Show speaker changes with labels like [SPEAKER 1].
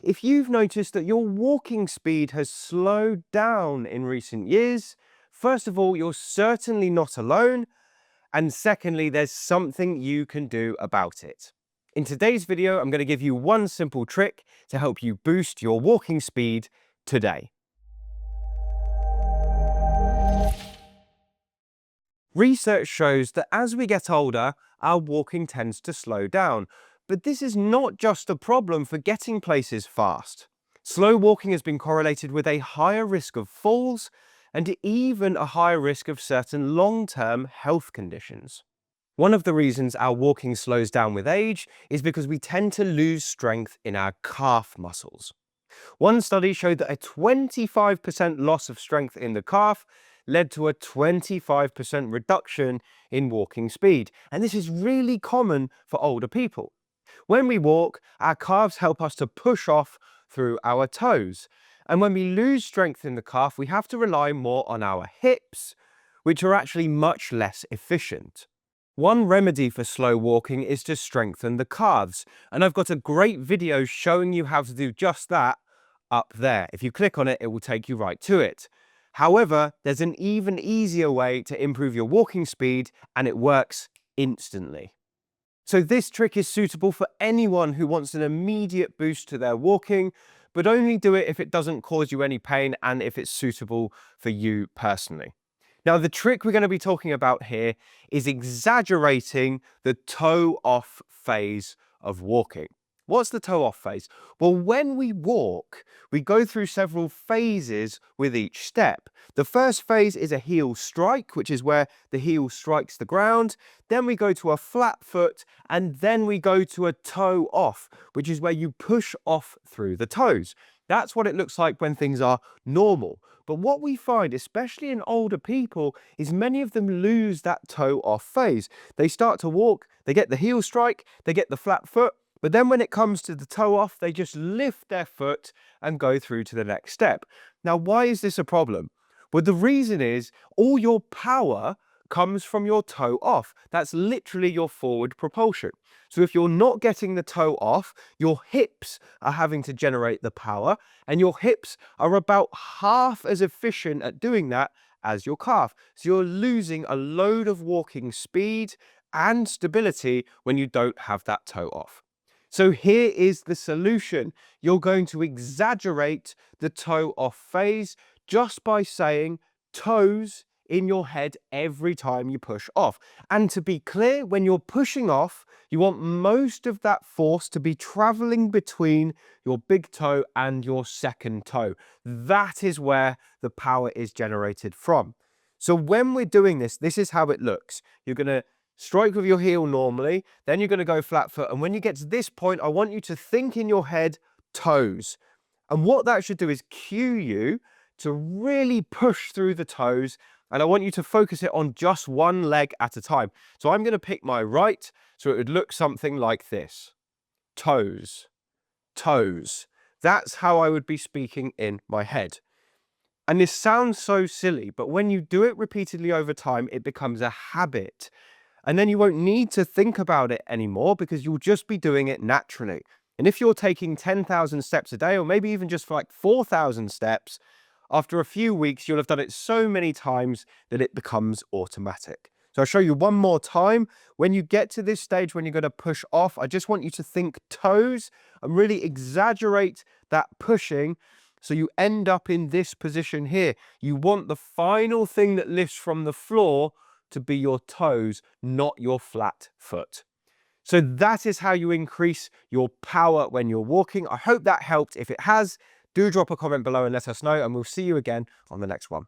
[SPEAKER 1] if you've noticed that your walking speed has slowed down in recent years, first of all, you're certainly not alone. And secondly, there's something you can do about it. In today's video, I'm going to give you one simple trick to help you boost your walking speed today. Research shows that as we get older, our walking tends to slow down. But this is not just a problem for getting places fast. Slow walking has been correlated with a higher risk of falls and even a higher risk of certain long-term health conditions. One of the reasons our walking slows down with age is because we tend to lose strength in our calf muscles. One study showed that a 25% loss of strength in the calf led to a 25% reduction in walking speed. And this is really common for older people. When we walk, our calves help us to push off through our toes. And when we lose strength in the calf, we have to rely more on our hips, which are actually much less efficient. One remedy for slow walking is to strengthen the calves. And I've got a great video showing you how to do just that up there. If you click on it, it will take you right to it. However, there's an even easier way to improve your walking speed, and it works instantly. So this trick is suitable for anyone who wants an immediate boost to their walking, but only do it if it doesn't cause you any pain and if it's suitable for you personally. Now, the trick we're going to be talking about here is exaggerating the toe-off phase of walking. What's the toe-off phase? Well, when we walk, we go through several phases with each step. The first phase is a heel strike, which is where the heel strikes the ground. Then we go to a flat foot, and then we go to a toe off, which is where you push off through the toes. That's what it looks like when things are normal. But what we find, especially in older people, is many of them lose that toe off phase. They start to walk, they get the heel strike, they get the flat foot, but then when it comes to the toe off, they just lift their foot and go through to the next step. Now, why is this a problem? Well, the reason is all your power comes from your toe off. That's literally your forward propulsion. So if you're not getting the toe off, your hips are having to generate the power, and your hips are about half as efficient at doing that as your calf. So you're losing a load of walking speed and stability when you don't have that toe off. So here is the solution. You're going to exaggerate the toe off phase just by saying toes in your head every time you push off. And to be clear, when you're pushing off, you want most of that force to be traveling between your big toe and your second toe. That is where the power is generated from. So when we're doing this, this is how it looks. You're going to strike with your heel normally, then you're going to go flat foot. And when you get to this point, I want you to think in your head toes. And what that should do is cue you to really push through the toes. And I want you to focus it on just one leg at a time. So I'm going to pick my right, so it would look something like this. Toes, toes. That's how I would be speaking in my head. And this sounds so silly, but when you do it repeatedly over time, it becomes a habit. And then you won't need to think about it anymore because you'll just be doing it naturally. And if you're taking 10,000 steps a day, or maybe even just for like 4,000 steps, after a few weeks, you'll have done it so many times that it becomes automatic. So I'll show you one more time. When you get to this stage, when you're going to push off, I just want you to think toes and really exaggerate that pushing. So you end up in this position here. You want the final thing that lifts from the floor to be your toes, not your flat foot. So that is how you increase your power when you're walking. I hope that helped. If it has, do drop a comment below and let us know, and we'll see you again on the next one.